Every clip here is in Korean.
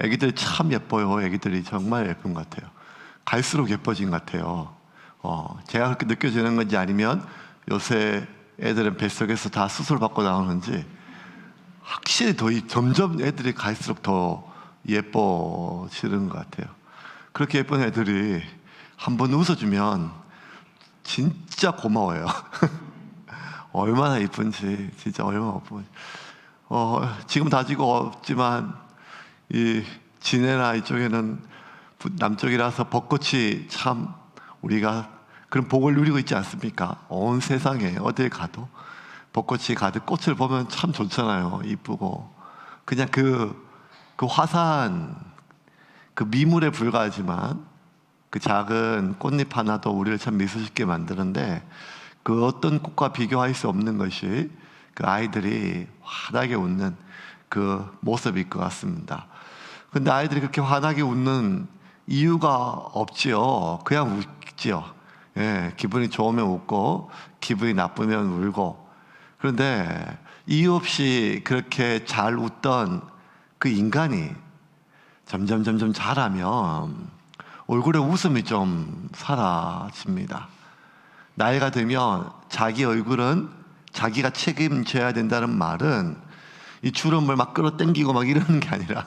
애기들이 참 예뻐요. 애기들이 정말 예쁜 것 같아요. 갈수록 예뻐진 것 같아요. 제가 그렇게 느껴지는 건지 아니면 요새 애들은 뱃속에서 다 수술 받고 나오는지 확실히 점점 애들이 갈수록 더 예뻐지는 것 같아요. 그렇게 예쁜 애들이 한번 웃어주면 진짜 고마워요. 얼마나 예쁜지, 진짜 얼마나 예쁜지. 지금 다지고 없지만 이 진해나 이쪽에는 남쪽이라서 벚꽃이 참 우리가 그런 복을 누리고 있지 않습니까? 온 세상에 어딜 가도 벚꽃이 가득, 꽃을 보면 참 좋잖아요. 이쁘고 그냥 그 화사한 그 미물에 불과하지만 그 작은 꽃잎 하나도 우리를 참 미소짓게 만드는데, 그 어떤 꽃과 비교할 수 없는 것이 그 아이들이 환하게 웃는 그 모습일 것 같습니다. 근데 아이들이 그렇게 환하게 웃는 이유가 없지요. 그냥 웃지요. 예, 기분이 좋으면 웃고 기분이 나쁘면 울고. 그런데 이유 없이 그렇게 잘 웃던 그 인간이 점점 자라면 얼굴에 웃음이 좀 사라집니다. 나이가 들면 자기 얼굴은 자기가 책임져야 된다는 말은 이 주름을 막 끌어당기고 막 이러는 게 아니라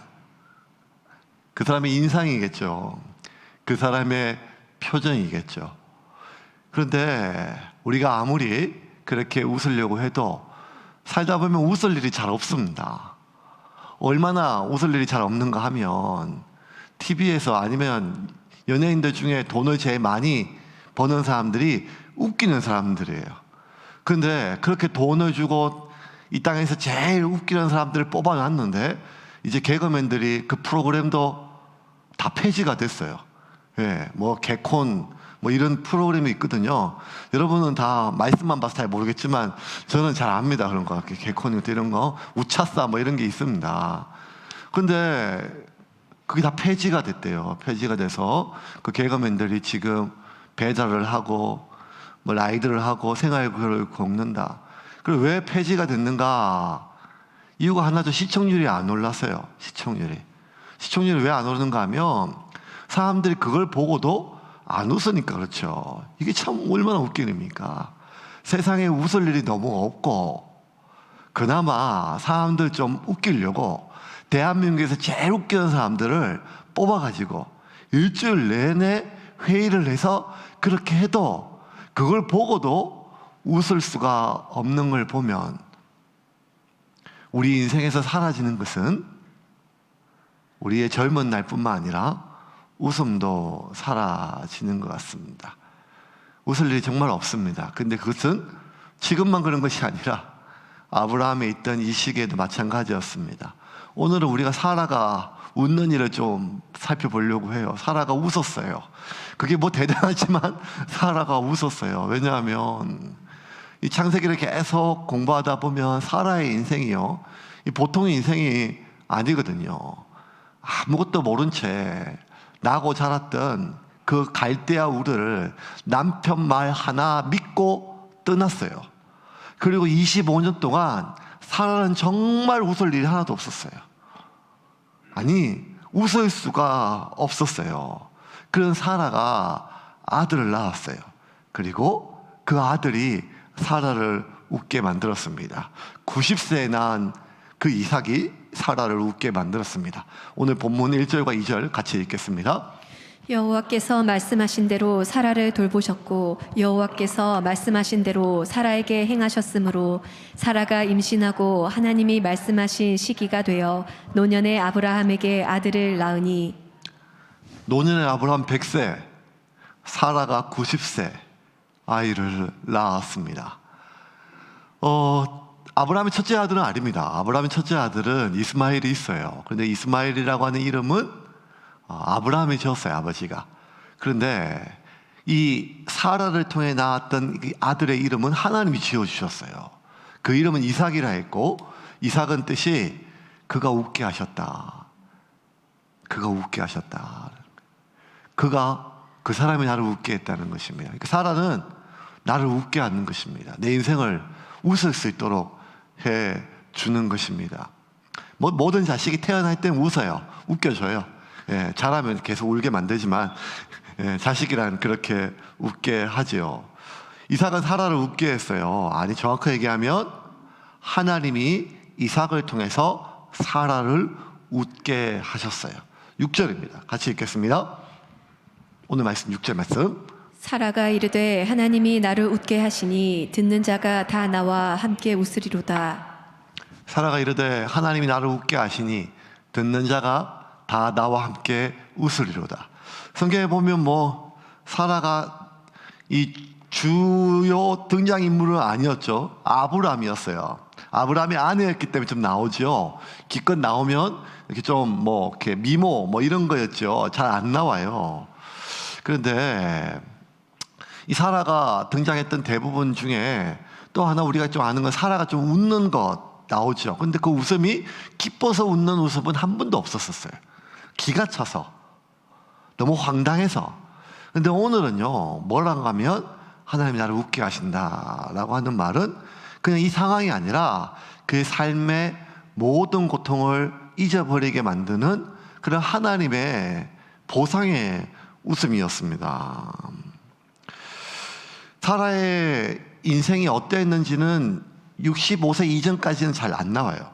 그 사람의 인상이겠죠. 그 사람의 표정이겠죠. 그런데 우리가 아무리 그렇게 웃으려고 해도 살다 보면 웃을 일이 잘 없습니다. 얼마나 웃을 일이 잘 없는가 하면 TV에서 아니면 연예인들 중에 돈을 제일 많이 버는 사람들이 웃기는 사람들이에요. 그런데 그렇게 돈을 주고 이 땅에서 제일 웃기는 사람들을 뽑아놨는데 이제 개그맨들이 그 프로그램도 다 폐지가 됐어요. 예, 뭐 개콘 뭐 이런 프로그램이 있거든요. 여러분은 다 말씀만 봐서 잘 모르겠지만 저는 잘 압니다. 그런 거 개콘 이런 거 우차싸 뭐 이런 게 있습니다. 근데 그게 다 폐지가 됐대요. 폐지가 돼서 그 개그맨들이 지금 배달을 하고 뭐 라이드를 하고 생활을 걷는다. 그리고 왜 폐지가 됐는가? 이유가 하나죠. 시청률이 안 올랐어요. 시청률이 왜 안 오르는가 하면 사람들이 그걸 보고도 안 웃으니까 그렇죠. 이게 참 얼마나 웃긴 일입니까? 세상에 웃을 일이 너무 없고 그나마 사람들 좀 웃기려고 대한민국에서 제일 웃기는 사람들을 뽑아가지고 일주일 내내 회의를 해서 그렇게 해도 그걸 보고도 웃을 수가 없는 걸 보면 우리 인생에서 사라지는 것은 우리의 젊은 날뿐만 아니라 웃음도 사라지는 것 같습니다. 웃을 일이 정말 없습니다. 근데 그것은 지금만 그런 것이 아니라 아브라함에 있던 이 시기에도 마찬가지였습니다. 오늘은 우리가 사라가 웃는 일을 좀 살펴보려고 해요. 사라가 웃었어요. 그게 뭐 대단하지만 사라가 웃었어요. 왜냐하면 이 창세기를 계속 공부하다 보면 사라의 인생이요, 이 보통의 인생이 아니거든요. 아무것도 모른 채 나고 자랐던 그 갈대아 우르를 남편 말 하나 믿고 떠났어요. 그리고 25년 동안 사라는 정말 웃을 일이 하나도 없었어요. 아니, 웃을 수가 없었어요. 그런 사라가 아들을 낳았어요. 그리고 그 아들이 사라를 웃게 만들었습니다. 90세에 낳은 그 이삭이 사라를 웃게 만들었습니다. 오늘 본문 1절과 2절 같이 읽겠습니다. 여호와께서 말씀하신 대로 사라를 돌보셨고 여호와께서 말씀하신 대로 사라에게 행하셨으므로 사라가 임신하고 하나님이 말씀하신 시기가 되어 노년의 아브라함에게 아들을 낳으니. 노년의 아브라함 100세, 사라가 90세 아이를 낳았습니다. 아브라함의 첫째 아들은 아닙니다. 아브라함의 첫째 아들은 이스마엘이 있어요. 그런데 이스마엘이라고 하는 이름은 아브라함이 지었어요, 아버지가. 그런데 이 사라를 통해 낳았던 이 아들의 이름은 하나님이 지어주셨어요. 그 이름은 이삭이라 했고, 이삭은 뜻이 그가 웃게 하셨다. 그가 웃게 하셨다. 그 사람이 나를 웃게 했다는 것입니다. 그러니까 사라는 나를 웃게 하는 것입니다. 내 인생을 웃을 수 있도록 해 주는 것입니다. 모든 자식이 태어날 땐 웃어요. 웃겨줘요. 예, 잘하면 계속 울게 만들지만 예, 자식이란 그렇게 웃게 하지요. 이삭은 사라를 웃게 했어요. 아니, 정확히 얘기하면 하나님이 이삭을 통해서 사라를 웃게 하셨어요. 6절입니다. 같이 읽겠습니다. 오늘 말씀 6절 말씀. 사라가 이르되 하나님이 나를 웃게 하시니 듣는 자가 다 나와 함께 웃으리로다. 사라가 이르되 하나님이 나를 웃게 하시니 듣는 자가 다 나와 함께 웃으리로다. 성경에 보면 사라가 이 주요 등장인물은 아니었죠. 아브라함이었어요. 아브라함이 아내였기 때문에 좀 나오죠. 기껏 나오면 이렇게 좀 이렇게 미모 이런 거였죠. 잘 안 나와요. 그런데 이 사라가 등장했던 대부분 중에 또 하나 우리가 좀 아는 건 사라가 좀 웃는 것 나오죠. 근데 그 웃음이 기뻐서 웃는 웃음은 한 번도 없었어요. 기가 차서, 너무 황당해서. 근데 오늘은요, 뭐라고 하면 하나님이 나를 웃게 하신다라고 하는 말은 그냥 이 상황이 아니라 그 삶의 모든 고통을 잊어버리게 만드는 그런 하나님의 보상의 웃음이었습니다. 사라의 인생이 어땠는지는 65세 이전까지는 잘 안 나와요.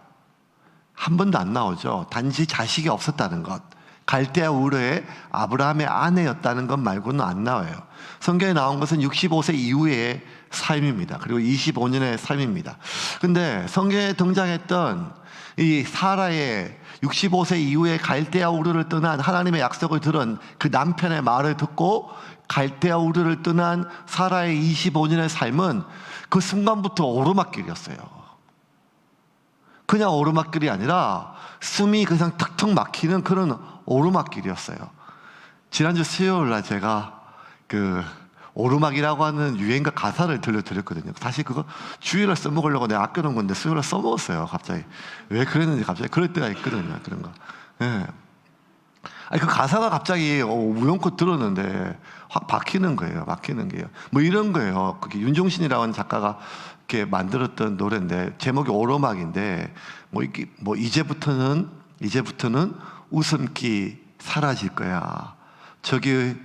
한 번도 안 나오죠. 단지 자식이 없었다는 것, 갈대아 우르의 아브라함의 아내였다는 것 말고는 안 나와요. 성경에 나온 것은 65세 이후의 삶입니다. 그리고 25년의 삶입니다. 근데 성경에 등장했던 이 사라의 65세 이후에 갈대아 우르를 떠난 하나님의 약속을 들은 그 남편의 말을 듣고 갈대아 우르를 떠난 사라의 25년의 삶은 그 순간부터 오르막길이었어요. 그냥 오르막길이 아니라 숨이 그냥 턱턱 막히는 그런 오르막길이었어요. 지난주 수요일날 제가 그 오르막이라고 하는 유행가 가사를 들려드렸거든요. 사실 그거 주일날 써먹으려고 내가 아껴놓은 건데 수요일날 써먹었어요. 갑자기 왜 그랬는지 갑자기 그럴 때가 있거든요. 그런 거. 예. 아니 그 가사가 갑자기 우연코 들었는데 확 박히는 거예요. 박히는 게요. 이런 거예요. 그게 윤종신이라는 작가가 이렇게 만들었던 노래인데 제목이 오르막인데 이제부터는 웃음기 사라질 거야. 저기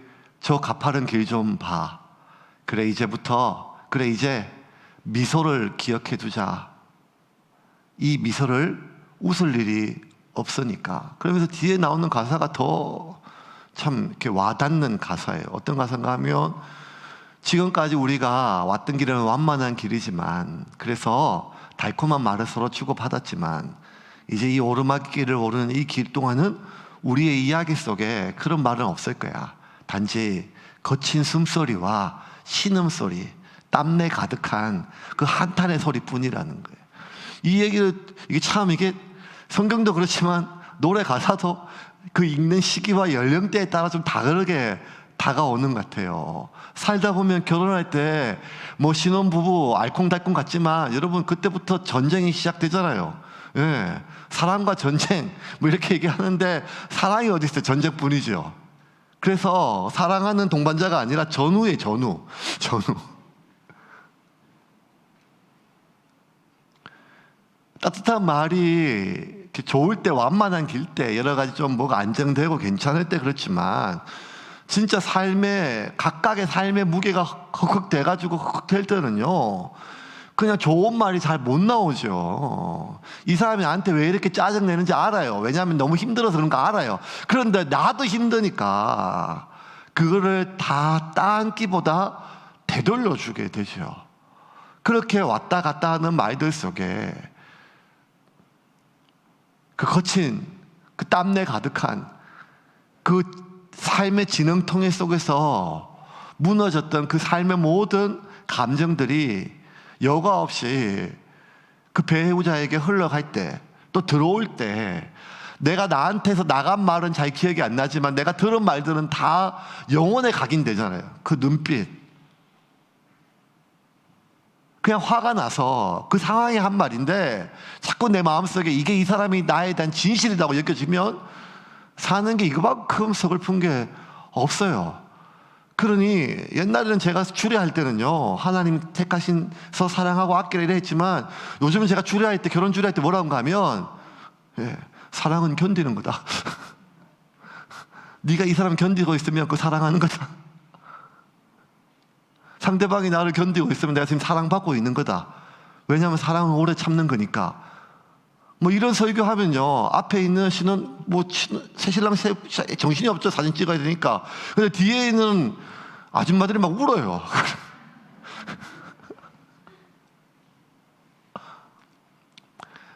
저 가파른 길 좀 봐. 이제 미소를 기억해 두자. 이 미소를 웃을 일이 없으니까. 그러면서 뒤에 나오는 가사가 더 참 이렇게 와닿는 가사예요. 어떤 가사인가 하면 지금까지 우리가 왔던 길은 완만한 길이지만 그래서 달콤한 말을 서로 주고받았지만 이제 이 오르막길을 오르는 이 길 동안은 우리의 이야기 속에 그런 말은 없을 거야. 단지 거친 숨소리와 신음소리, 땀내 가득한 그 한탄의 소리뿐이라는 거예요. 이 얘기를 이게 성경도 그렇지만 노래 가사도 그 읽는 시기와 연령대에 따라 좀 다르게 다가오는 것 같아요. 살다 보면 결혼할 때 신혼부부 알콩달콩 같지만 여러분 그때부터 전쟁이 시작되잖아요. 예, 사랑과 전쟁 이렇게 얘기하는데 사랑이 어디 있어요? 전쟁뿐이죠. 그래서 사랑하는 동반자가 아니라 전우예요. 전우. 따뜻한 말이 좋을 때, 완만한 길 때, 여러 가지 좀 뭐가 안정되고 괜찮을 때 그렇지만 진짜 각각의 삶의 무게가 헉헉 돼가지고 헉헉 될 때는요 그냥 좋은 말이 잘 못 나오죠. 이 사람이 나한테 왜 이렇게 짜증내는지 알아요. 왜냐하면 너무 힘들어서 그런 거 알아요. 그런데 나도 힘드니까 그거를 다 따앉기보다 되돌려주게 되죠. 그렇게 왔다 갔다 하는 말들 속에 그 거친, 그 땀내 가득한 그 삶의 지능통해 속에서 무너졌던 그 삶의 모든 감정들이 여과 없이 그 배우자에게 흘러갈 때, 또 들어올 때, 내가 나한테서 나간 말은 잘 기억이 안 나지만 내가 들은 말들은 다 영혼에 각인되잖아요. 그 눈빛. 그냥 화가 나서 그 상황이 한 말인데 자꾸 내 마음속에 이게 이 사람이 나에 대한 진실이라고 여겨지면 사는 게 이거만큼 서글픈 게 없어요. 그러니 옛날에는 제가 주례할 때는요 하나님 택하신서 사랑하고 아끼라 이래 했지만 요즘은 제가 주례할 때 결혼 주례할 때 뭐라고 하면 예, 사랑은 견디는 거다. 네가 이 사람 견디고 있으면 그 사랑하는 거다. 상대방이 나를 견디고 있으면 내가 지금 사랑받고 있는 거다. 왜냐하면 사랑은 오래 참는 거니까. 뭐 이런 설교하면요, 앞에 있는 신은 뭐 새신랑 정신이 없죠. 사진 찍어야 되니까. 근데 뒤에 있는 아줌마들이 막 울어요.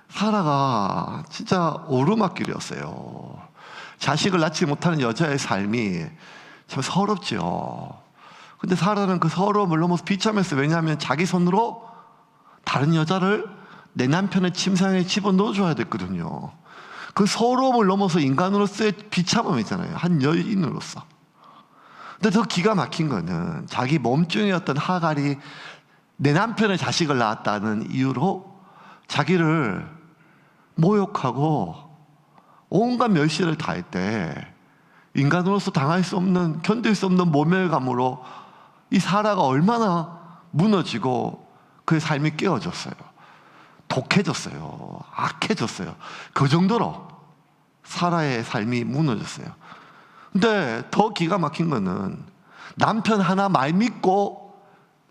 사라가 진짜 오르막길이었어요. 자식을 낳지 못하는 여자의 삶이 참 서럽죠. 근데 사라는 그 서러움을 넘어서 비참했어요. 왜냐하면 자기 손으로 다른 여자를 내 남편의 침상에 집어넣어줘야 됐거든요. 그 서러움을 넘어서 인간으로서의 비참함이잖아요. 한 여인으로서. 근데 더 기가 막힌 거는 자기 몸종이었던 하갈이 내 남편의 자식을 낳았다는 이유로 자기를 모욕하고 온갖 멸시를 다했대. 인간으로서 당할 수 없는, 견딜 수 없는 모멸감으로 이 사라가 얼마나 무너지고 그의 삶이 깨어졌어요. 독해졌어요. 악해졌어요. 그 정도로 사라의 삶이 무너졌어요. 근데 더 기가 막힌 거는 남편 하나 말 믿고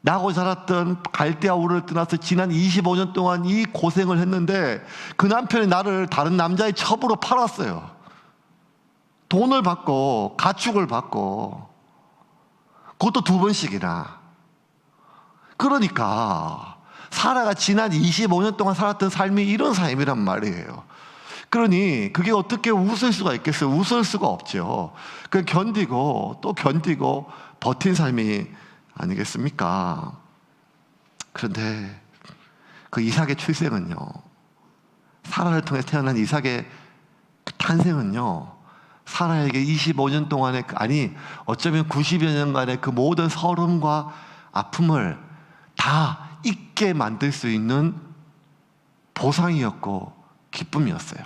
나고 자랐던 갈대아 우르를 떠나서 지난 25년 동안 이 고생을 했는데 그 남편이 나를 다른 남자의 첩으로 팔았어요. 돈을 받고 가축을 받고, 그것도 2번씩이나. 그러니까 사라가 지난 25년 동안 살았던 삶이 이런 삶이란 말이에요. 그러니 그게 어떻게 웃을 수가 있겠어요? 웃을 수가 없죠. 그 견디고 또 견디고 버틴 삶이 아니겠습니까? 그런데 그 이삭의 출생은요, 사라를 통해 태어난 이삭의 탄생은요, 사라에게 25년 동안의, 아니 어쩌면 90여 년간의 그 모든 서름과 아픔을 다 잊게 만들 수 있는 보상이었고 기쁨이었어요.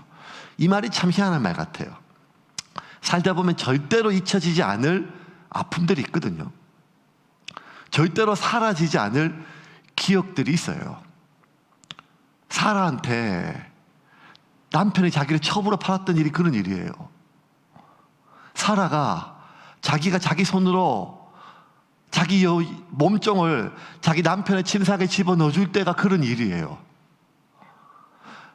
이 말이 참 희한한 말 같아요. 살다 보면 절대로 잊혀지지 않을 아픔들이 있거든요. 절대로 사라지지 않을 기억들이 있어요. 사라한테 남편이 자기를 첩으로 팔았던 일이 그런 일이에요. 사라가 자기가 자기 손으로 자기 몸종을 자기 남편의 침상에 집어넣어줄 때가 그런 일이에요.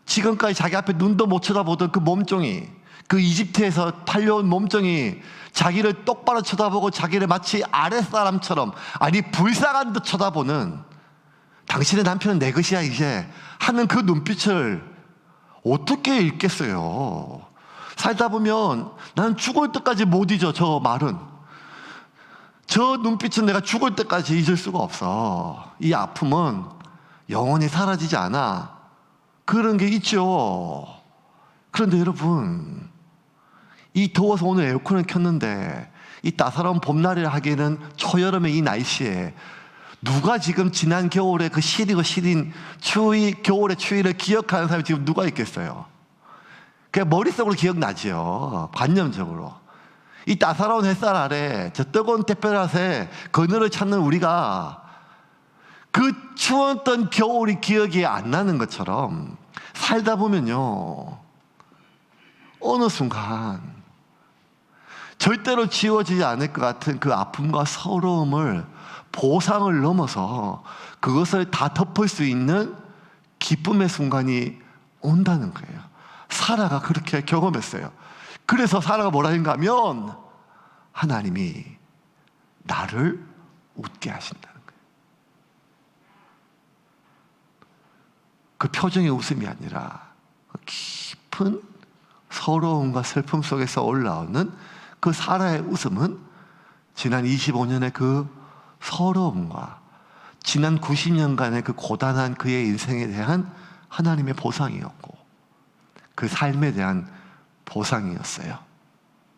지금까지 자기 앞에 눈도 못 쳐다보던 그 몸종이, 그 이집트에서 팔려온 몸종이 자기를 똑바로 쳐다보고 자기를 마치 아랫사람처럼, 아니 불쌍한 듯 쳐다보는, 당신의 남편은 내 것이야 이제 하는 그 눈빛을 어떻게 읽겠어요? 살다 보면 나는 죽을 때까지 못 잊어. 저 말은, 저 눈빛은 내가 죽을 때까지 잊을 수가 없어. 이 아픔은 영원히 사라지지 않아. 그런 게 있죠. 그런데 여러분, 이 더워서 오늘 에어컨을 켰는데 이 따사로운 봄날이라 하기에는 초여름의 이 날씨에 누가 지금 지난 겨울에 그 시리고 시린 추위, 겨울의 추위를 기억하는 사람이 지금 누가 있겠어요? 그냥 머릿속으로 기억나지요. 관념적으로. 이 따사로운 햇살 아래 저 뜨거운 햇볕에 그늘을 찾는 우리가 그 추웠던 겨울이 기억이 안 나는 것처럼 살다 보면요, 어느 순간 절대로 지워지지 않을 것 같은 그 아픔과 서러움을, 보상을 넘어서 그것을 다 덮을 수 있는 기쁨의 순간이 온다는 거예요. 사라가 그렇게 경험했어요. 그래서 사라가 뭐라 했는가 하면 하나님이 나를 웃게 하신다는 거예요. 그 표정의 웃음이 아니라 깊은 서러움과 슬픔 속에서 올라오는 그 사라의 웃음은 지난 25년의 그 서러움과 지난 90년간의 그 고단한 그의 인생에 대한 하나님의 보상이었고, 그 삶에 대한 보상이었어요.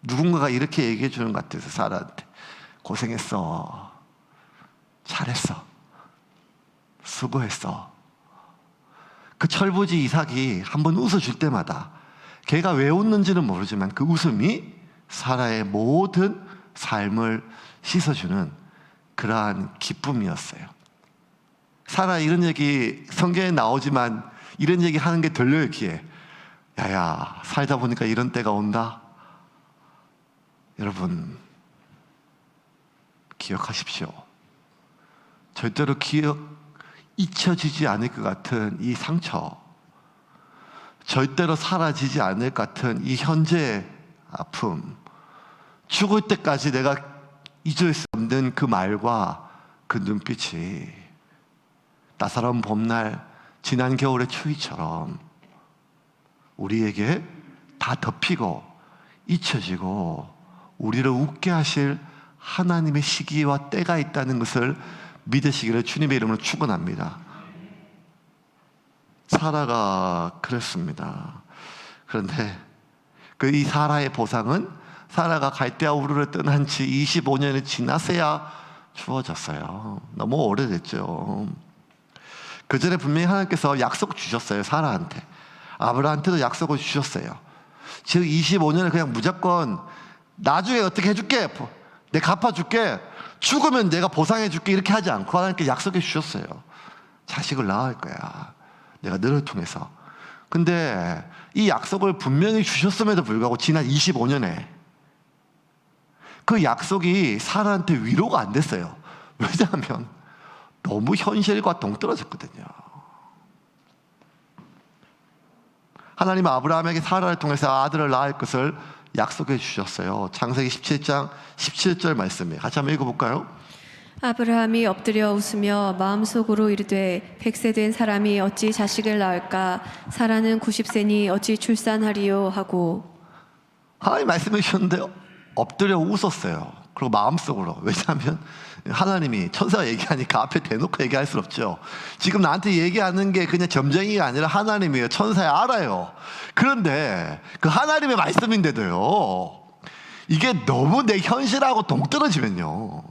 누군가가 이렇게 얘기해 주는 것 같아서 사라한테, 고생했어, 잘했어, 수고했어. 그 철부지 이삭이 한번 웃어줄 때마다 걔가 왜 웃는지는 모르지만 그 웃음이 사라의 모든 삶을 씻어주는 그러한 기쁨이었어요. 사라 이런 얘기 성경에 나오지만 이런 얘기 하는 게 들려요, 귀에. 야야, 살다 보니까 이런 때가 온다. 여러분, 기억하십시오. 절대로 잊혀지지 않을 것 같은 이 상처, 절대로 사라지지 않을 것 같은 이 현재의 아픔, 죽을 때까지 내가 잊을 수 없는 그 말과 그 눈빛이 따사로운 봄날, 지난 겨울의 추위처럼 우리에게 다 덮이고 잊혀지고 우리를 웃게 하실 하나님의 시기와 때가 있다는 것을 믿으시기를 주님의 이름으로 축원합니다. 사라가 그랬습니다. 그런데 이 사라의 보상은 사라가 갈대아 우르를 떠난 지 25년이 지나서야 주어졌어요. 너무 오래됐죠. 그 전에 분명히 하나님께서 약속 주셨어요. 사라한테. 아브라함한테도 약속을 주셨어요. 즉 25년을 그냥 무조건 나중에 어떻게 해줄게, 내가 갚아줄게, 죽으면 내가 보상해줄게, 이렇게 하지 않고 하나님께 약속해 주셨어요. 자식을 낳을 거야, 내가 너를 통해서. 근데 이 약속을 분명히 주셨음에도 불구하고 지난 25년에 그 약속이 사라한테 위로가 안 됐어요. 왜냐하면 너무 현실과 동떨어졌거든요. 하나님은 아브라함에게 사라를 통해서 아들을 낳을 것을 약속해 주셨어요. 창세기 17장 17절 말씀이에요. 같이 한번 읽어볼까요? 아브라함이 엎드려 웃으며 마음속으로 이르되 100세 된 사람이 어찌 자식을 낳을까? 사라는 90세니 어찌 출산하리요 하고. 하나님 말씀해 주셨는데 엎드려 웃었어요. 그리고 마음속으로. 왜냐하면 하나님이, 천사가 얘기하니까 앞에 대놓고 얘기할 수 없죠. 지금 나한테 얘기하는 게 그냥 점쟁이가 아니라 하나님이에요. 천사야, 알아요. 그런데 그 하나님의 말씀인데도요, 이게 너무 내 현실하고 동떨어지면요,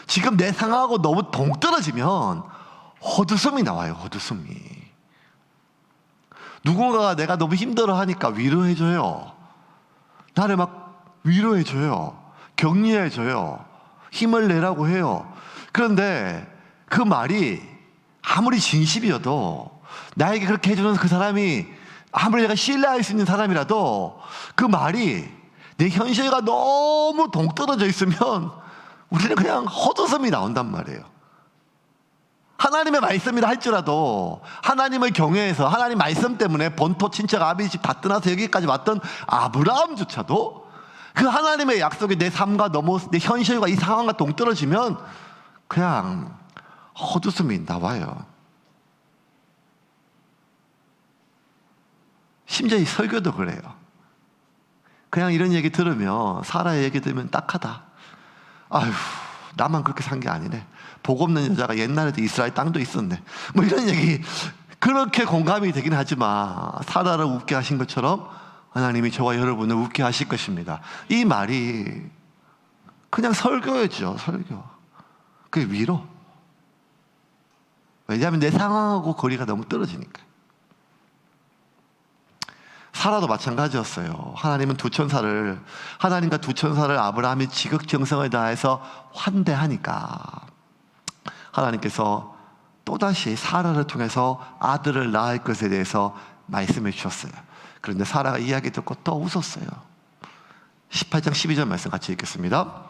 지금 내 상황하고 너무 동떨어지면 헛웃음이 나와요. 헛웃음이. 누군가가 내가 너무 힘들어하니까 위로해줘요. 나를 막 위로해줘요. 격려해줘요. 힘을 내라고 해요. 그런데 그 말이 아무리 진심이어도, 나에게 그렇게 해주는 그 사람이 아무리 내가 신뢰할 수 있는 사람이라도 그 말이 내 현실과 너무 동떨어져 있으면 우리는 그냥 헛웃음이 나온단 말이에요. 하나님의 말씀이라 할지라도 하나님을 경외해서 하나님 말씀 때문에 본토 친척 아비집 다 떠나서 여기까지 왔던 아브라함조차도 그 하나님의 약속이 내 삶과 너무 내 현실과 이 상황과 동떨어지면 그냥 헛웃음이 나와요. 심지어 이 설교도 그래요. 그냥 이런 얘기 들으면, 사라의 얘기 들으면 딱하다. 아휴, 나만 그렇게 산 게 아니네. 복 없는 여자가 옛날에도 이스라엘 땅도 있었네. 뭐 이런 얘기, 그렇게 공감이 되긴 하지만 사라를 웃게 하신 것처럼 하나님이 저와 여러분을 웃게 하실 것입니다. 이 말이 그냥 설교였죠. 설교. 그게 위로. 왜냐하면 내 상황하고 거리가 너무 떨어지니까. 사라도 마찬가지였어요. 하나님은 하나님과 두 천사를 아브라함이 지극정성을 다해서 환대하니까 하나님께서 또다시 사라를 통해서 아들을 낳을 것에 대해서 말씀해 주셨어요. 그런데 사라가 이야기 듣고 또 웃었어요. 18장 12절 말씀 같이 읽겠습니다.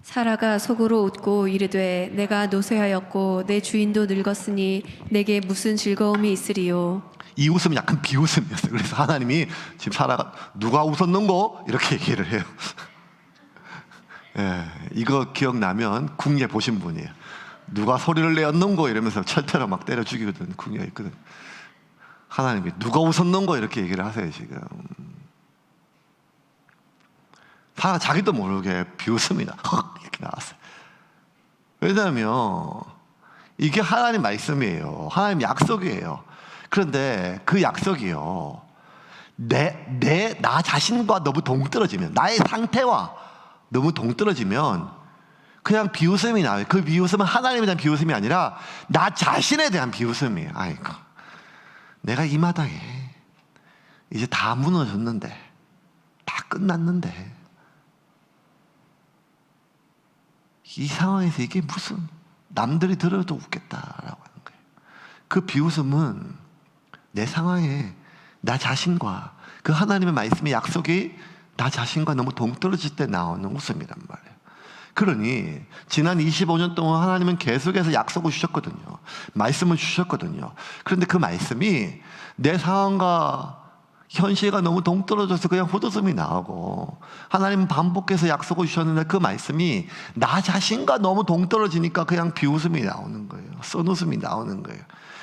사라가 속으로 웃고 이르되 내가 노쇠하였고 내 주인도 늙었으니 내게 무슨 즐거움이 있으리요. 이 웃음은 약간 비웃음이었어요. 그래서 하나님이 지금 사라가 누가 웃었는고? 이렇게 얘기를 해요. 예, 이거 기억나면 궁예 보신 분이에요. 누가 소리를 내었는고? 이러면서 철퇴로 막 때려 죽이거든. 궁예가 있거든. 하나님이 누가 웃었는고? 이렇게 얘기를 하세요. 지금 사라 자기도 모르게 비웃음이 이렇게 나왔어요. 왜냐하면 이게 하나님 말씀이에요. 하나님 약속이에요. 그런데 그 약속이요, 나 자신과 너무 동떨어지면, 나의 상태와 너무 동떨어지면 그냥 비웃음이 나와요. 그 비웃음은 하나님에 대한 비웃음이 아니라 나 자신에 대한 비웃음이에요. 아이고, 내가 이 마당에 이제 다 무너졌는데, 다 끝났는데 이 상황에서 이게 무슨, 남들이 들어도 웃겠다라고 하는 거예요. 그 비웃음은 내 상황에 나 자신과 그 하나님의 말씀의 약속이 나 자신과 너무 동떨어질 때 나오는 웃음이란 말이에요. 그러니 지난 25년 동안 하나님은 계속해서 약속을 주셨거든요. 말씀을 주셨거든요. 그런데 그 말씀이 내 상황과 현실과 너무 동떨어져서 그냥 헛웃음이 나오고, 하나님은 반복해서 약속을 주셨는데 그 말씀이 나 자신과 너무 동떨어지니까 그냥 비웃음이 나오는 거예요. 쏜웃음이 나오는 거예요.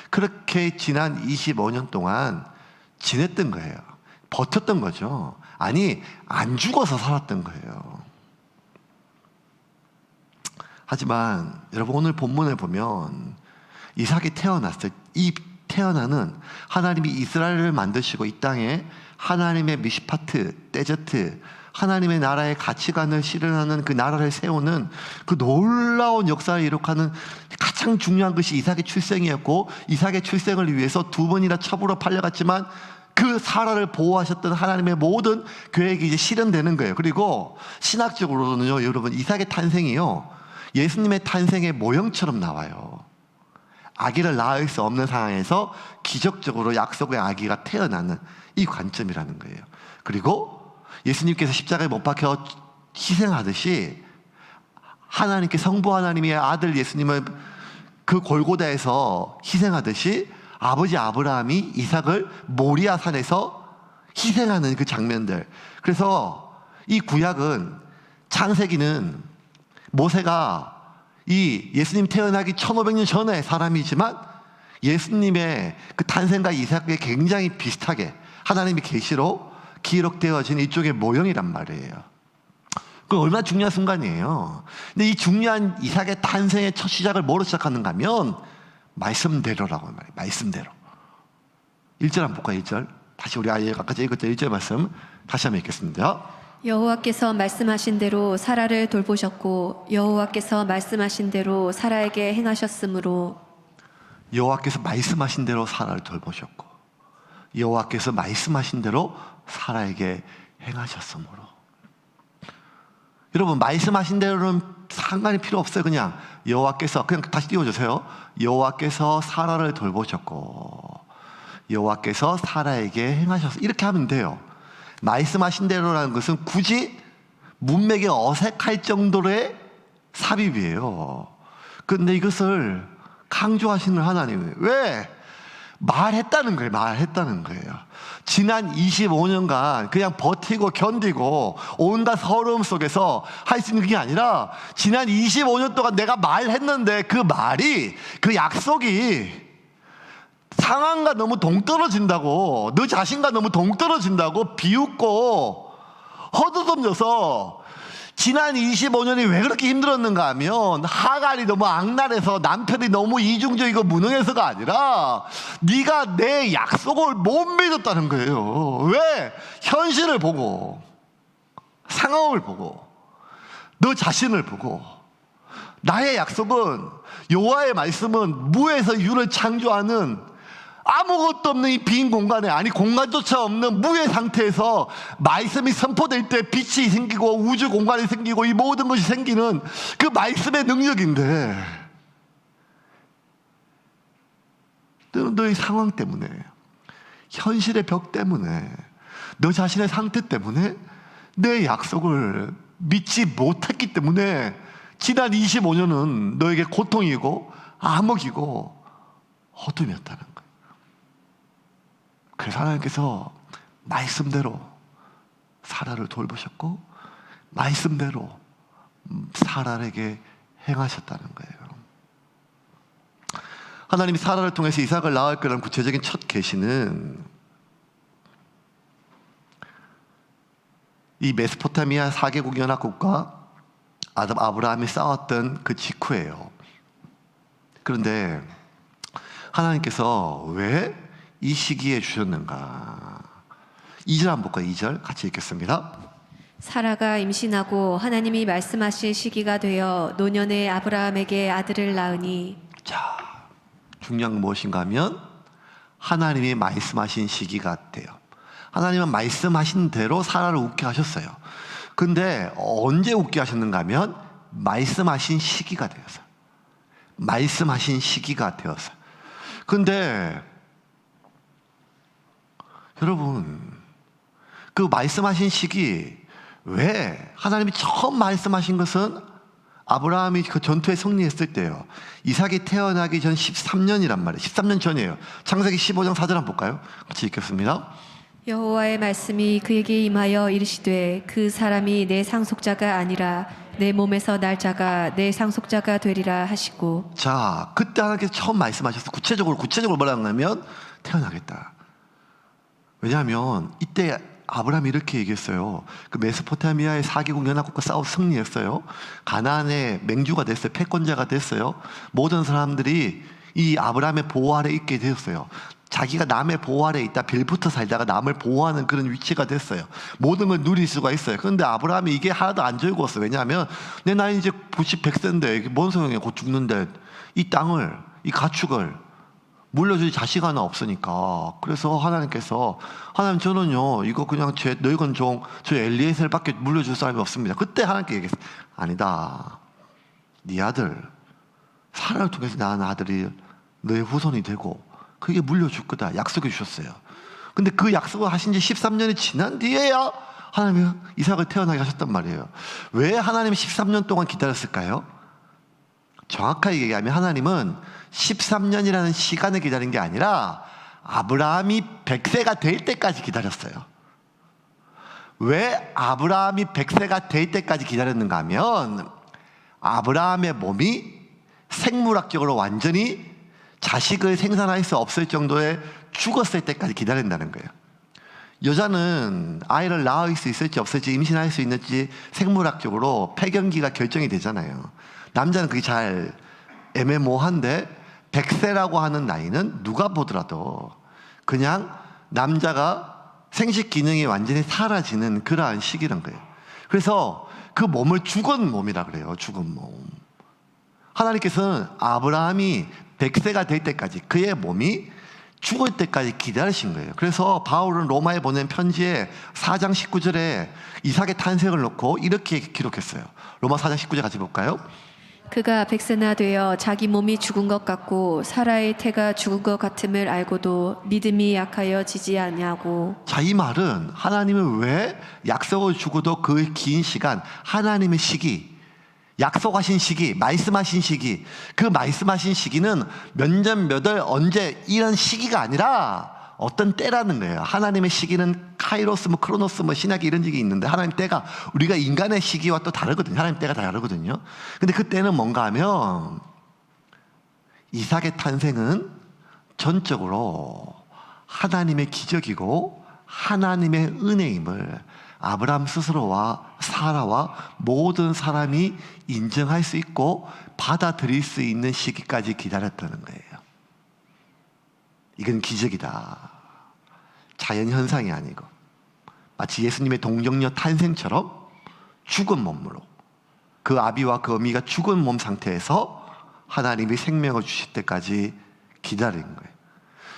그렇게 지난 25년 동안 지냈던 거예요. 버텼던 거죠. 아니, 안 죽어서 살았던 거예요. 하지만 여러분, 오늘 본문을 보면 이삭이 태어났어요. 이 태어나는 하나님이 이스라엘을 만드시고 이 땅에 하나님의 미시파트, 떼저트, 하나님의 나라의 가치관을 실현하는 그 나라를 세우는 그 놀라운 역사를 이룩하는 가장 중요한 것이 이삭의 출생이었고, 이삭의 출생을 위해서 2번이나 첩으로 팔려갔지만 그 사라를 보호하셨던 하나님의 모든 계획이 이제 실현되는 거예요. 그리고 신학적으로는요, 여러분, 이삭의 탄생이요, 예수님의 탄생의 모형처럼 나와요. 아기를 낳을 수 없는 상황에서 기적적으로 약속의 아기가 태어나는 이 관점이라는 거예요. 그리고 예수님께서 십자가에 못 박혀 희생하듯이 하나님께, 성부 하나님의 아들 예수님을 그 골고다에서 희생하듯이 아버지 아브라함이 이삭을 모리아 산에서 희생하는 그 장면들. 그래서 이 구약은, 창세기는 모세가 이 예수님 태어나기 1500년 전의 사람이지만 예수님의 그 탄생과 이삭에 굉장히 비슷하게 하나님의 계시로 기록되어진 이쪽의 모형이란 말이에요. 그 얼마나 중요한 순간이에요. 근데 이 중요한 이삭의 탄생의 첫 시작을 뭐로 시작하는가 하면 말씀대로라고 말해요. 말씀대로. 1절 한번 볼까요? 1절. 다시 우리 아이가 아까 읽었던 1절 말씀 다시 한번 읽겠습니다. 여호와께서 말씀하신 대로 사라를 돌보셨고 여호와께서 말씀하신 대로 사라에게 행하셨으므로. 여호와께서 말씀하신 대로 사라를 돌보셨고 여호와께서 말씀하신 대로 사라에게 행하셨으므로. 여러분, 말씀하신 대로는 상관이 필요 없어요. 그냥 여호와께서, 그냥 다시 띄워주세요. 여호와께서 사라를 돌보셨고 여호와께서 사라에게 행하셨어, 이렇게 하면 돼요. 말씀하신 대로라는 것은 굳이 문맥이 어색할 정도의 삽입이에요. 그런데 이것을 강조하시는 하나님은 왜? 말했다는 거예요. 말했다는 거예요. 지난 25년간 그냥 버티고 견디고 온갖 서러움 속에서 할 수 있는 게 아니라 지난 25년 동안 내가 말했는데 그 말이, 그 약속이 상황과 너무 동떨어진다고, 너 자신과 너무 동떨어진다고 비웃고 헛웃음져서 지난 25년이 왜 그렇게 힘들었는가 하면 하갈이 너무 악랄해서, 남편이 너무 이중적이고 무능해서가 아니라 네가 내 약속을 못 믿었다는 거예요. 왜? 현실을 보고, 상황을 보고, 너 자신을 보고. 나의 약속은, 여호와의 말씀은 무에서 유를 창조하는 아무것도 없는 이 빈 공간에, 아니 공간조차 없는 무의 상태에서 말씀이 선포될 때 빛이 생기고 우주 공간이 생기고 이 모든 것이 생기는 그 말씀의 능력인데, 너의 상황 때문에, 현실의 벽 때문에, 너 자신의 상태 때문에 내 약속을 믿지 못했기 때문에 지난 25년은 너에게 고통이고 암흑이고 어둠이었다는 거예요. 그래서 하나님께서 말씀대로 사라를 돌보셨고 말씀대로 사라에게 행하셨다는 거예요. 하나님이 사라를 통해서 이삭을 낳을 거라는 구체적인 첫 계시는 이 메소포타미아 4개국 연합국과 아브라함이 싸웠던 그 직후예요. 그런데 하나님께서 왜 이 시기에 주셨는가? 2절 한번 볼까요? 2절 같이 읽겠습니다. 사라가 임신하고 하나님이 말씀하신 시기가 되어 노년에 아브라함에게 아들을 낳으니. 자, 중요한 건 무엇인가 하면 하나님이 말씀하신 시기가 돼요. 하나님은 말씀하신 대로 사라를 웃게 하셨어요. 근데 언제 웃게 하셨는가 하면 말씀하신 시기가 되었어요. 말씀하신 시기가 되었어요. 근데 여러분, 그 말씀하신 시기, 왜 하나님이 처음 말씀하신 것은 아브라함이 그 전투에 승리했을 때요. 이삭이 태어나기 전 13년이란 말이에요. 13년 전이에요. 창세기 15장 4절 한번 볼까요? 같이 읽겠습니다. 여호와의 말씀이 그에게 임하여 이르시되 그 사람이 내 상속자가 아니라 내 몸에서 날 자가 내 상속자가 되리라 하시고. 자, 그때 하나님께서 처음 말씀하셔서 구체적으로 뭐라고 하냐면 태어나겠다. 왜냐하면 이때 아브라함이 이렇게 얘기했어요. 그 메소포타미아의 4개국 연합국과 싸워 승리했어요. 가나안의 맹주가 됐어요. 패권자가 됐어요. 모든 사람들이 이 아브라함의 보호 아래 있게 되었어요. 자기가 남의 보호 아래 있다 빌붙어 살다가 남을 보호하는 그런 위치가 됐어요. 모든 걸 누릴 수가 있어요. 그런데 아브라함이 이게 하나도 안 즐거웠어요. 왜냐하면 내 나이 이제 90, 100세인데 이게 뭔 소용이야. 곧 죽는데 이 땅을, 이 가축을 물려줄 자식 하나 없으니까. 그래서 하나님께서 하나님 저는요 이거 그냥 제 늙은 종 저 엘리에셀밖에 물려줄 사람이 없습니다. 그때 하나님께 얘기했어요. 아니다. 네 아들 사라를 통해서 낳은 아들이 너의 후손이 되고 그게 물려줄 거다 약속해 주셨어요. 근데 그 약속을 하신 지 13년이 지난 뒤에야 하나님이 이삭을 태어나게 하셨단 말이에요. 왜 하나님이 13년 동안 기다렸을까요? 정확하게 얘기하면 하나님은 13년이라는 시간을 기다린 게 아니라 아브라함이 100세가 될 때까지 기다렸어요. 왜 아브라함이 100세가 될 때까지 기다렸는가 하면 아브라함의 몸이 생물학적으로 완전히 자식을 생산할 수 없을 정도에 죽었을 때까지 기다린다는 거예요. 여자는 아이를 낳을 수 있을지 없을지 임신할 수 있는지 생물학적으로 폐경기가 결정이 되잖아요. 남자는 그게 잘 애매모호한데 100세라고 하는 나이는 누가 보더라도 그냥 남자가 생식 기능이 완전히 사라지는 그러한 시기란 거예요. 그래서 그 몸을 죽은 몸이라 그래요. 죽은 몸. 하나님께서는 아브라함이 100세가 될 때까지 그의 몸이 죽을 때까지 기다리신 거예요. 그래서 바울은 로마에 보낸 편지에 4장 19절에 이삭의 탄생을 놓고 이렇게 기록했어요. 로마 4장 19절 같이 볼까요? 그가 100세나 되어 자기 몸이 죽은 것 같고 사라의 태가 죽은 것 같음을 알고도 믿음이 약하여 지지 아니하고. 자, 이 말은 하나님은 왜 약속을 주고도 그 긴 시간 하나님의 시기, 약속하신 시기, 말씀하신 시기, 그 말씀하신 시기는 몇 년, 몇 월, 언제 이런 시기가 아니라 어떤 때라는 거예요. 하나님의 시기는 카이로스, 크로노스, 신약에 이런 적이 있는데 하나님 때가 우리가 인간의 시기와 또 다르거든요. 하나님 때가 다르거든요. 근데 그 때는 뭔가 하면 이삭의 탄생은 전적으로 하나님의 기적이고 하나님의 은혜임을 아브라함 스스로와 사라와 모든 사람이 인정할 수 있고 받아들일 수 있는 시기까지 기다렸다는 거예요. 이건 기적이다. 자연현상이 아니고 마치 예수님의 동정녀 탄생처럼 죽은 몸으로 그 아비와 그 어미가 죽은 몸 상태에서 하나님이 생명을 주실 때까지 기다린 거예요.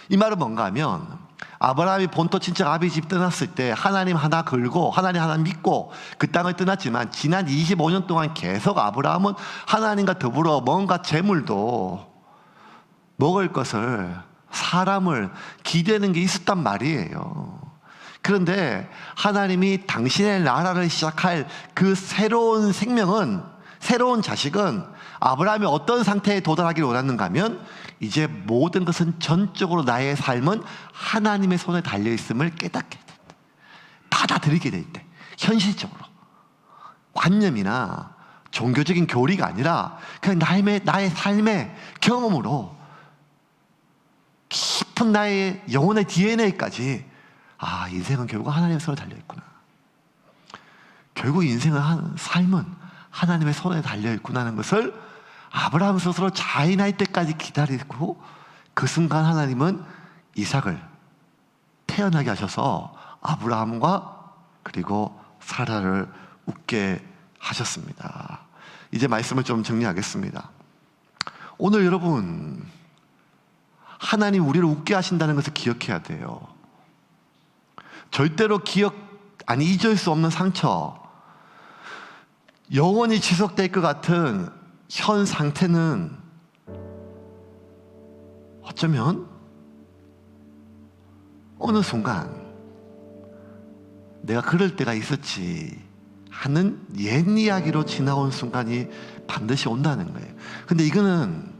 이 말은 뭔가 하면 아브라함이 본토 친척 아비 집 떠났을 때 하나님 하나 걸고 하나님 하나 믿고 그 땅을 떠났지만 지난 25년 동안 계속 아브라함은 하나님과 더불어 뭔가 재물도 먹을 것을 사람을 기대는 게 있었단 말이에요. 그런데 하나님이 당신의 나라를 시작할 그 새로운 생명은, 새로운 자식은 아브라함이 어떤 상태에 도달하기를 원하는가 하면 이제 모든 것은 전적으로 나의 삶은 하나님의 손에 달려있음을 깨닫게 될 때, 받아들이게 될 때, 현실적으로 관념이나 종교적인 교리가 아니라 그냥 나의 삶의 경험으로 깊은 나의 영혼의 DNA까지 인생은 결국 하나님의 손에 달려있구나. 결국 삶은 하나님의 손에 달려있구나 하는 것을 아브라함 스스로 자인할 때까지 기다리고 그 순간 하나님은 이삭을 태어나게 하셔서 아브라함과 그리고 사라를 웃게 하셨습니다. 이제 말씀을 좀 정리하겠습니다. 오늘 여러분 하나님 우리를 웃게 하신다는 것을 기억해야 돼요. 절대로 잊을 수 없는 상처, 영원히 지속될 것 같은 현 상태는 어쩌면 어느 순간 내가 그럴 때가 있었지 하는 옛 이야기로 지나온 순간이 반드시 온다는 거예요. 근데 이거는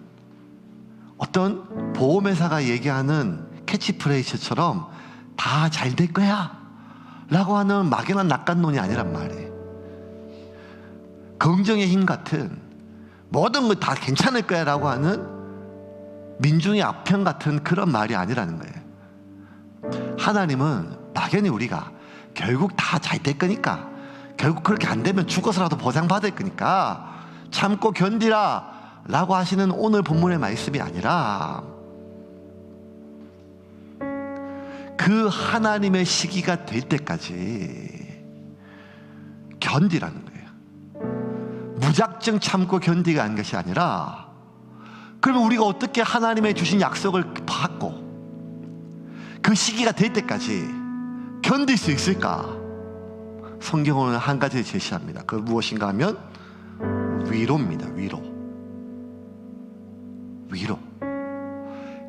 어떤 보험회사가 얘기하는 캐치프레이즈처럼 다 잘 될 거야 라고 하는 막연한 낙관론이 아니란 말이에요. 긍정의 힘 같은 모든 거 다 괜찮을 거야 라고 하는 민중의 아편 같은 그런 말이 아니라는 거예요. 하나님은 막연히 우리가 결국 다 잘 될 거니까, 결국 그렇게 안 되면 죽어서라도 보상받을 거니까 참고 견디라 라고 하시는 오늘 본문의 말씀이 아니라 그 하나님의 시기가 될 때까지 견디라는 거예요. 무작정 참고 견디가 하는 것이 아니라, 그러면 우리가 어떻게 하나님의 주신 약속을 받고 그 시기가 될 때까지 견딜 수 있을까? 성경은 한 가지를 제시합니다. 그 무엇인가 하면 위로입니다. 위로.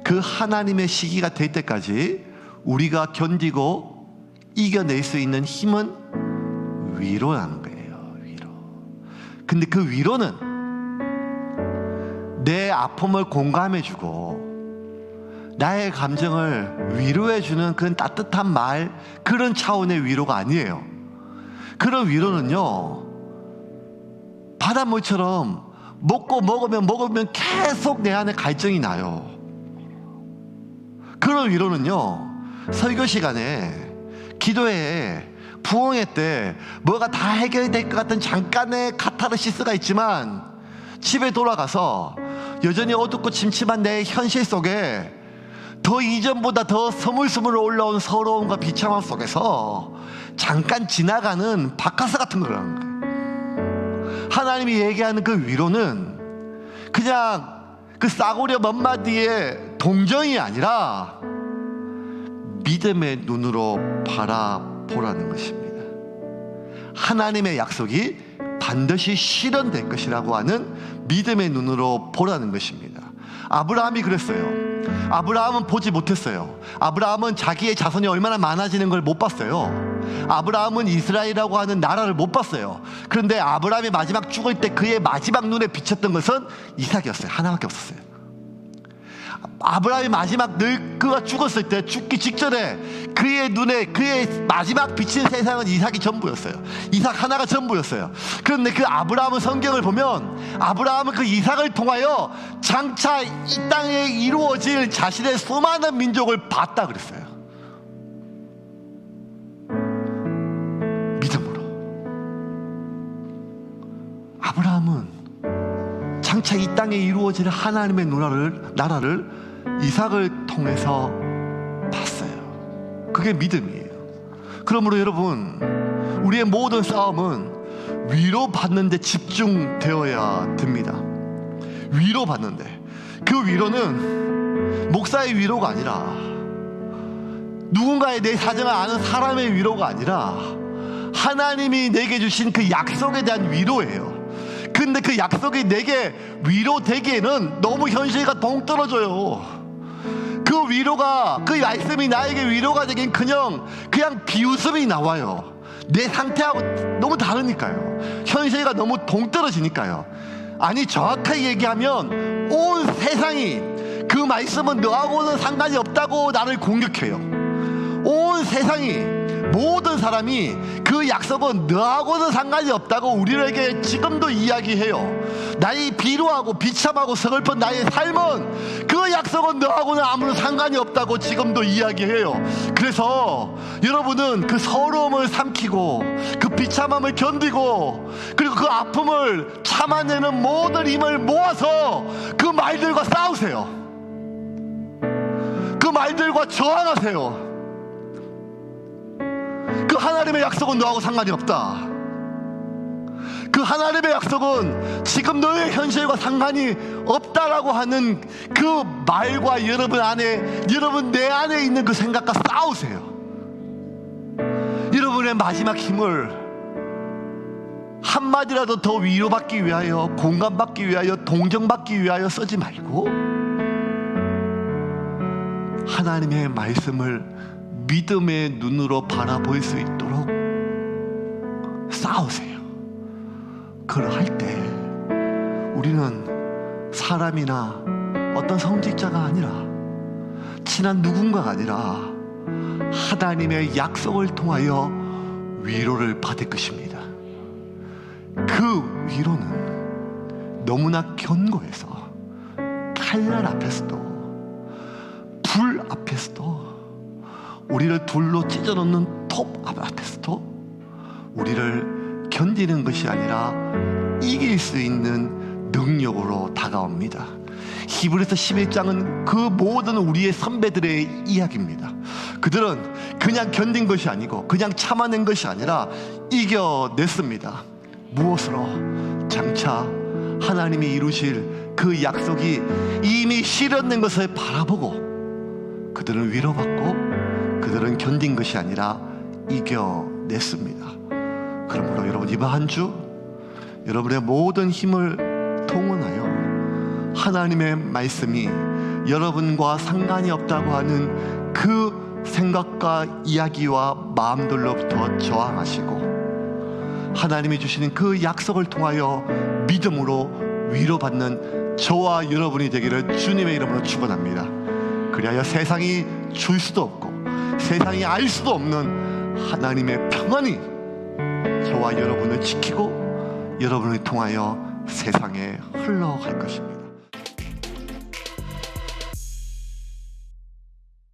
그 하나님의 시기가 될 때까지 우리가 견디고 이겨낼 수 있는 힘은 위로라는 거예요. 위로. 근데 그 위로는 내 아픔을 공감해주고 나의 감정을 위로해주는 그런 따뜻한 말, 그런 차원의 위로가 아니에요. 그런 위로는요, 바닷물처럼 먹으면 계속 내 안에 갈증이 나요. 그런 위로는요, 설교 시간에, 기도회, 부흥회 때 뭐가 다 해결될 것 같은 잠깐의 카타르시스가 있지만 집에 돌아가서 여전히 어둡고 침침한 내 현실 속에 더 이전보다 더 스물스물 올라온 서러움과 비참함 속에서 잠깐 지나가는 바카스 같은 거라는 거예요. 하나님이 얘기하는 그 위로는 그냥 그 싸구려 몇 마디의 동정이 아니라 믿음의 눈으로 바라보라는 것입니다. 하나님의 약속이 반드시 실현될 것이라고 하는 믿음의 눈으로 보라는 것입니다. 아브라함이 그랬어요. 아브라함은 보지 못했어요. 아브라함은 자기의 자손이 얼마나 많아지는 걸 못 봤어요. 아브라함은 이스라엘이라고 하는 나라를 못 봤어요. 그런데 아브라함이 마지막 죽을 때 그의 마지막 눈에 비쳤던 것은 이삭이었어요. 하나밖에 없었어요. 아브라함이 마지막 그가 죽었을 때, 죽기 직전에 그의 눈에 그의 마지막 비친 세상은 이삭이 전부였어요. 이삭 하나가 전부였어요. 그런데 그 아브라함은, 성경을 보면 아브라함은 그 이삭을 통하여 장차 이 땅에 이루어질 자신의 수많은 민족을 봤다 그랬어요. 믿음으로. 아브라함은 장차 이 땅에 이루어질 하나님의 나라를 이삭을 통해서 봤어요. 그게 믿음이에요. 그러므로 여러분, 우리의 모든 싸움은 위로받는 데 집중되어야 됩니다. 위로받는데, 그 위로는 목사의 위로가 아니라, 누군가의 내 사정을 아는 사람의 위로가 아니라 하나님이 내게 주신 그 약속에 대한 위로예요. 근데 그 약속이 내게 위로되기에는 너무 현실과 동떨어져요. 그 위로가, 그 말씀이 나에게 위로가 되긴 그냥 비웃음이 나와요. 내 상태하고 너무 다르니까요. 현실과 너무 동떨어지니까요. 아니, 정확하게 얘기하면 온 세상이 그 말씀은 너하고는 상관이 없다고 나를 공격해요. 온 세상이, 모든 사람이 그 약속은 너하고는 상관이 없다고 우리에게 지금도 이야기해요. 나의 비루하고 비참하고 서글픈 나의 삶은 그 약속은 너하고는 아무런 상관이 없다고 지금도 이야기해요. 그래서 여러분은 그 서러움을 삼키고 그 비참함을 견디고 그리고 그 아픔을 참아내는 모든 힘을 모아서 그 말들과 싸우세요. 그 말들과 저항하세요. 그 하나님의 약속은 너하고 상관이 없다. 그 하나님의 약속은 지금 너의 현실과 상관이 없다라고 하는 그 말과 여러분 내 안에 있는 그 생각과 싸우세요. 여러분의 마지막 힘을 한마디라도 더 위로받기 위하여, 공감받기 위하여, 동정받기 위하여 쓰지 말고 하나님의 말씀을 믿음의 눈으로 바라볼 수 있도록 싸우세요. 그걸 할 때 우리는 사람이나 어떤 성직자가 아니라 친한 누군가가 아니라 하나님의 약속을 통하여 위로를 받을 것입니다. 그 위로는 너무나 견고해서 칼날 앞에서도 불 앞에서도 우리를 돌로 찢어놓는 톱 앞에서도 우리를 견디는 것이 아니라 이길 수 있는 능력으로 다가옵니다. 히브리서 11장은 그 모든 우리의 선배들의 이야기입니다. 그들은 그냥 견딘 것이 아니고 그냥 참아낸 것이 아니라 이겨냈습니다. 무엇으로? 장차 하나님이 이루실 그 약속이 이미 실현된 것을 바라보고 그들은 위로받고 그들은 견딘 것이 아니라 이겨냈습니다. 그러므로 여러분, 이번 한 주 여러분의 모든 힘을 동원하여 하나님의 말씀이 여러분과 상관이 없다고 하는 그 생각과 이야기와 마음들로부터 저항하시고 하나님이 주시는 그 약속을 통하여 믿음으로 위로받는 저와 여러분이 되기를 주님의 이름으로 축원합니다. 그리하여 세상이 줄 수도 없고 세상이 알 수도 없는 하나님의 평안이 저와 여러분을 지키고 여러분을 통하여 세상에 흘러갈 것입니다.